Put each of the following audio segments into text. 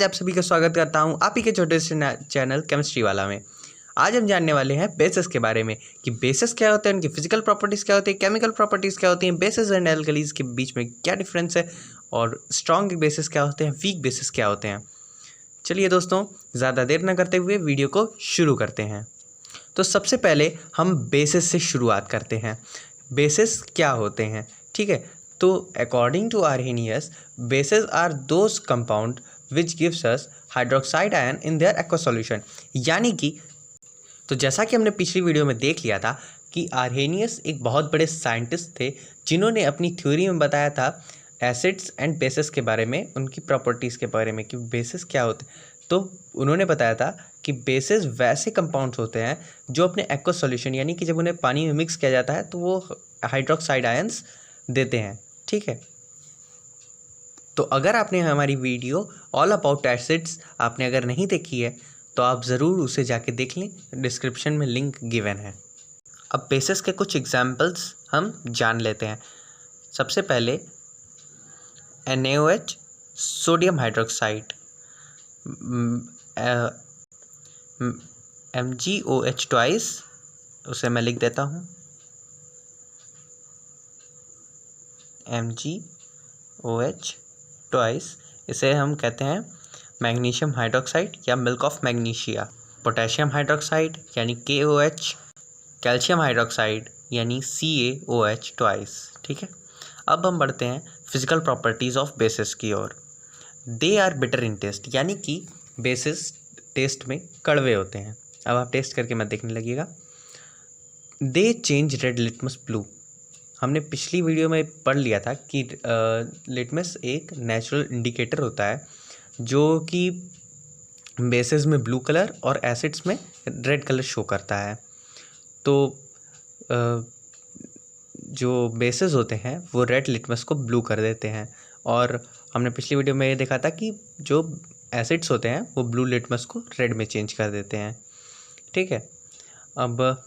आज आप सभी का स्वागत करता हूं आप ही के छोटे से चैनल केमिस्ट्री वाला में। आज हम जानने वाले हैं बेसेस के बारे में कि बेसेस क्या होते हैं, उनकी फिजिकल प्रॉपर्टीज़ क्या होती है, केमिकल प्रॉपर्टीज़ क्या होती हैं, बेसेस एंड एल्कलीज के बीच में क्या डिफरेंस है और स्ट्रॉन्ग बेसेस क्या होते हैं, वीक बेसेस क्या होते हैं। चलिए दोस्तों, ज़्यादा देर न करते हुए वीडियो को शुरू करते हैं। तो सबसे पहले हम बेसिस से शुरुआत करते हैं। बेसिस क्या होते हैं, ठीक है। तो according to Arrhenius, bases are those compound which gives us hydroxide ion in their aqueous solution. यानी कि तो जैसा कि हमने पिछली वीडियो में देख लिया था कि आर्हेनियस एक बहुत बड़े साइंटिस्ट थे जिन्होंने अपनी थ्योरी में बताया था एसिड्स एंड बेसिस के बारे में, उनकी प्रॉपर्टीज़ के बारे में कि बेसिस क्या होते हैं। तो उन्होंने बताया था कि बेसिस वैसे कंपाउंड्स होते हैं जो अपने एक्वस सॉल्यूशन यानी कि जब उन्हें पानी में मिक्स किया जाता है तो वो हाइड्रोक्साइड आयंस देते हैं, ठीक है। तो अगर आपने हमारी वीडियो ऑल अबाउट एसिड्स आपने अगर नहीं देखी है तो आप ज़रूर उसे जाके देख लें, डिस्क्रिप्शन में लिंक गिवन है। अब बेसिस के कुछ एग्जांपल्स हम जान लेते हैं। सबसे पहले NaOH, sodium hydroxide, MgOH twice, उसे मैं लिख देता हूँ MgOH ट्वाइस, इसे हम कहते हैं मैग्नीशियम हाइड्रोक्साइड या milk of magnesia. Potassium hydroxide यानी KOH, कैल्शियम हाइड्रोक्साइड यानी CaOH ट्वाइस, ठीक है। अब हम बढ़ते हैं फिजिकल प्रॉपर्टीज़ ऑफ बेसिस की ओर। They are bitter in taste, यानी कि बेसिस टेस्ट में कड़वे होते हैं। अब आप टेस्ट करके मत देखने लगिएगा। They change red litmus blue, हमने पिछली वीडियो में पढ़ लिया था कि लिटमस एक नेचुरल इंडिकेटर होता है जो कि बेसिस में ब्लू कलर और एसिड्स में रेड कलर शो करता है। तो जो बेसिस होते हैं वो रेड लिटमस को ब्लू कर देते हैं, और हमने पिछली वीडियो में ये देखा था कि जो एसिड्स होते हैं वो ब्लू लिटमस को रेड में चेंज कर देते हैं, ठीक है। अब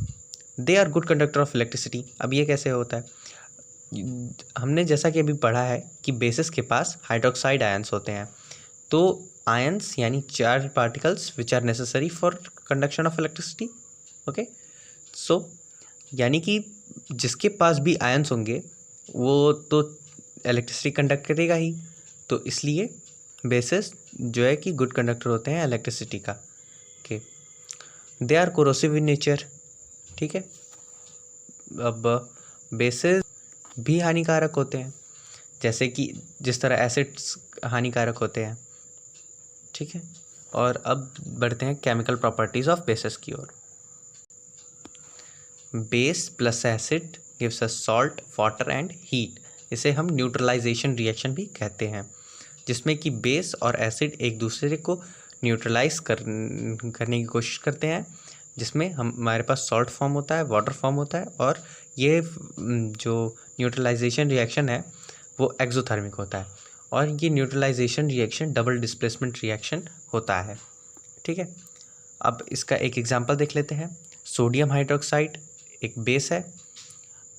they are good conductor of electricity, अब ये कैसे होता है। हमने जैसा कि अभी पढ़ा है कि बेसिस के पास हाइड्रोक्साइड आयंस होते हैं। तो आयंस यानी charge particles which are necessary for conduction of electricity, okay. So यानी कि जिसके पास भी आयंस होंगे वो तो इलेक्ट्रिसिटी कंडक्ट करेगा ही, तो इसलिए बेसिस जो है कि गुड कंडक्टर होते हैं इलेक्ट्रिसिटी का, okay. They are corrosive in nature, ठीक है। अब बेसिस भी हानिकारक होते हैं, जैसे कि जिस तरह एसिड्स हानिकारक होते हैं, ठीक है। और अब बढ़ते हैं केमिकल प्रॉपर्टीज़ ऑफ बेसिस की ओर। Base plus acid gives us salt, water and heat, इसे हम न्यूट्रलाइजेशन रिएक्शन भी कहते हैं, जिसमें कि बेस और एसिड एक दूसरे को न्यूट्रलाइज करने की कोशिश करते हैं, जिसमें हमारे पास सॉल्ट फॉर्म होता है, वाटर फॉर्म होता है, और ये जो न्यूट्रलाइजेशन रिएक्शन है वो एक्सोथर्मिक होता है, और ये neutralisation reaction double displacement reaction होता है, ठीक है। अब इसका एक एग्जांपल देख लेते हैं। सोडियम हाइड्रोक्साइड एक बेस है,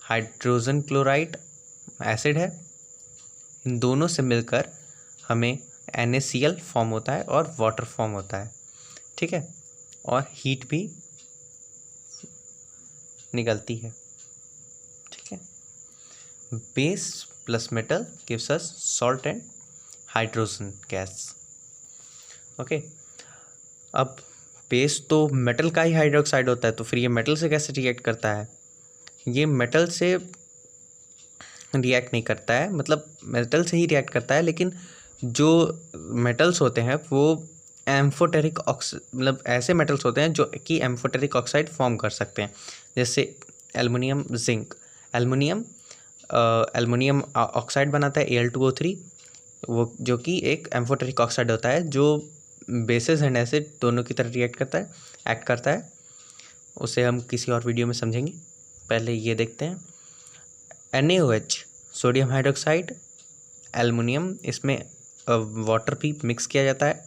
हाइड्रोजन क्लोराइड एसिड है, इन दोनों से मिलकर हमें NaCl फॉर्म होता है और वाटर फॉर्म होता है, ठीक है, और हीट भी निकलती है, ठीक है। Base plus metal gives us salt and hydrogen gas, okay. अब बेस तो मेटल का ही हाइड्रोक्साइड होता है, तो फिर ये मेटल से कैसे रिएक्ट करता है। ये मेटल से रिएक्ट नहीं करता है, मतलब मेटल से ही रिएक्ट करता है, लेकिन जो मेटल्स होते हैं वो एम्फोटेरिक मतलब ऐसे मेटल्स होते हैं जो कि एम्फोटेरिक ऑक्साइड फॉर्म कर सकते हैं, जैसे एल्युमिनियम, जिंक। एल्युमिनियम ऑक्साइड बनाता है Al2O3, वो जो कि एक एम्फोटेरिक ऑक्साइड होता है जो बेसिस एंड एसिड दोनों की तरह रिएक्ट करता है, एक्ट करता है। उसे हम किसी और वीडियो में समझेंगे, पहले ये देखते हैं। NaOH सोडियम हाइड्रोक्साइड, एल्युमिनियम, इसमें वाटर भी मिक्स किया जाता है,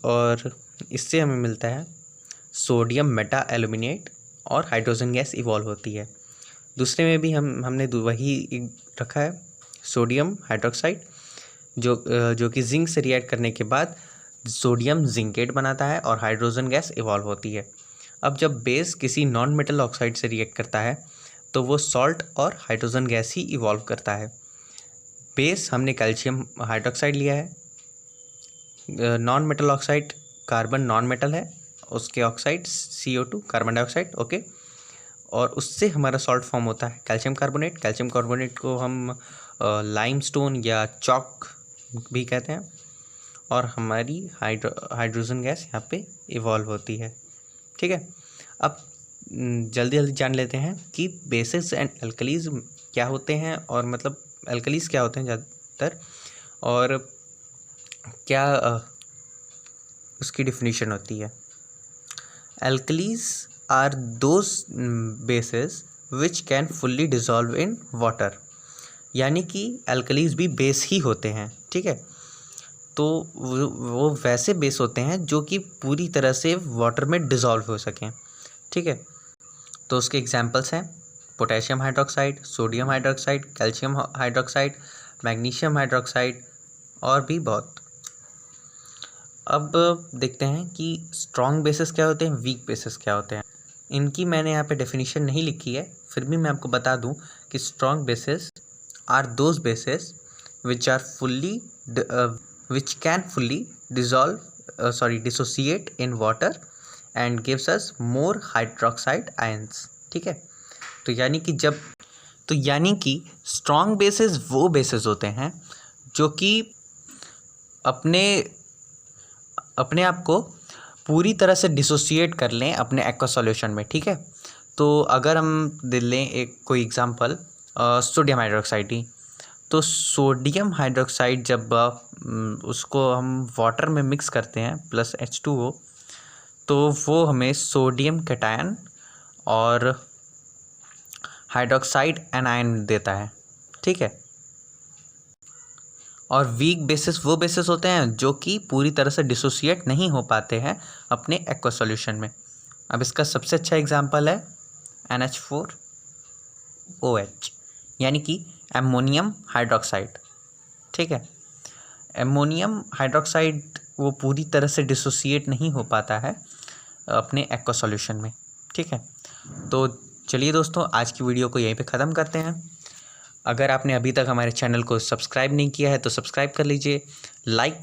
और इससे हमें मिलता है सोडियम मेटा एल्यूमिनेट, और हाइड्रोजन गैस इवॉल्व होती है। दूसरे में भी हमने वही रखा है, सोडियम हाइड्रोक्साइड, जो कि जिंक से रिएक्ट करने के बाद सोडियम जिंकेट बनाता है और हाइड्रोजन गैस इवॉल्व होती है। अब जब बेस किसी नॉन मेटल ऑक्साइड से रिएक्ट करता है तो वो सॉल्ट और हाइड्रोजन गैस ही इवॉल्व करता है। बेस हमने कैल्शियम हाइड्रोक्साइड लिया है, non metal oxide carbon non metal है, उसके oxide CO2 carbon dioxide, okay, और उससे हमारा सॉल्ट फॉर्म होता है कैल्शियम कार्बोनेट। कैल्शियम कार्बोनेट को हम लाइमस्टोन या चॉक भी कहते हैं, और हमारी हाइड्रोजन गैस यहाँ पे इवॉल्व होती है। ठीक है, अब जल्दी जल्दी जान लेते हैं कि बेसिस एंड एल्कलीज क्या होते हैं, और मतलब एल्कलीज क्या होते हैं ज़्यादातर, और क्या उसकी डिफिनीशन होती है। Alkalis are those bases which can fully dissolve in water, यानी कि एल्कलीज भी बेस ही होते हैं। ठीक है, तो वो वैसे बेस होते हैं जो कि पूरी तरह से वाटर में डिज़ोल्व हो सकें। ठीक है, तो उसके एग्जांपल्स हैं potassium hydroxide, sodium hydroxide, calcium hydroxide, magnesium hydroxide और भी बहुत। अब देखते हैं कि स्ट्रॉन्ग बेसिस क्या होते हैं, वीक बेसिस क्या होते हैं। इनकी मैंने यहाँ पे डेफिनेशन नहीं लिखी है, फिर भी मैं आपको बता दूं कि strong bases are those bases which are fully which can fully dissociate in water and gives us more hydroxide ions। ठीक है, तो यानी कि स्ट्रॉन्ग बेसिस वो बेसिस होते हैं जो कि अपने आप को पूरी तरह से डिसोसिएट कर लें अपने एक्वा सॉल्यूशन में। ठीक है, तो अगर हम दे लें एक कोई एग्जांपल सोडियम हाइड्रोक्साइड ही, तो सोडियम हाइड्रोक्साइड जब उसको हम वाटर में मिक्स करते हैं प्लस H2O, तो वो हमें सोडियम कैटायन और हाइड्रोक्साइड एनायन देता है। ठीक है, और वीक बेसिस वो बेसिस होते हैं जो कि पूरी तरह से डिसोसिएट नहीं हो पाते हैं अपने एक्वा सॉल्यूशन में। अब इसका सबसे अच्छा एग्जांपल है NH4OH, यानी कि एमोनियम हाइड्रोक्साइड। ठीक है, एमोनियम हाइड्रोक्साइड वो पूरी तरह से डिसोसिएट नहीं हो पाता है अपने एक्वा सॉल्यूशन में। ठीक है, तो चलिए दोस्तों, आज की वीडियो को यहीं पे ख़त्म करते हैं। अगर आपने अभी तक हमारे चैनल को सब्सक्राइब नहीं किया है तो सब्सक्राइब कर लीजिए, लाइक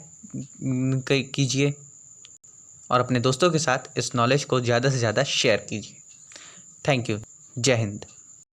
कीजिए और अपने दोस्तों के साथ इस नॉलेज को ज़्यादा से ज़्यादा शेयर कीजिए। थैंक यू, जय हिंद।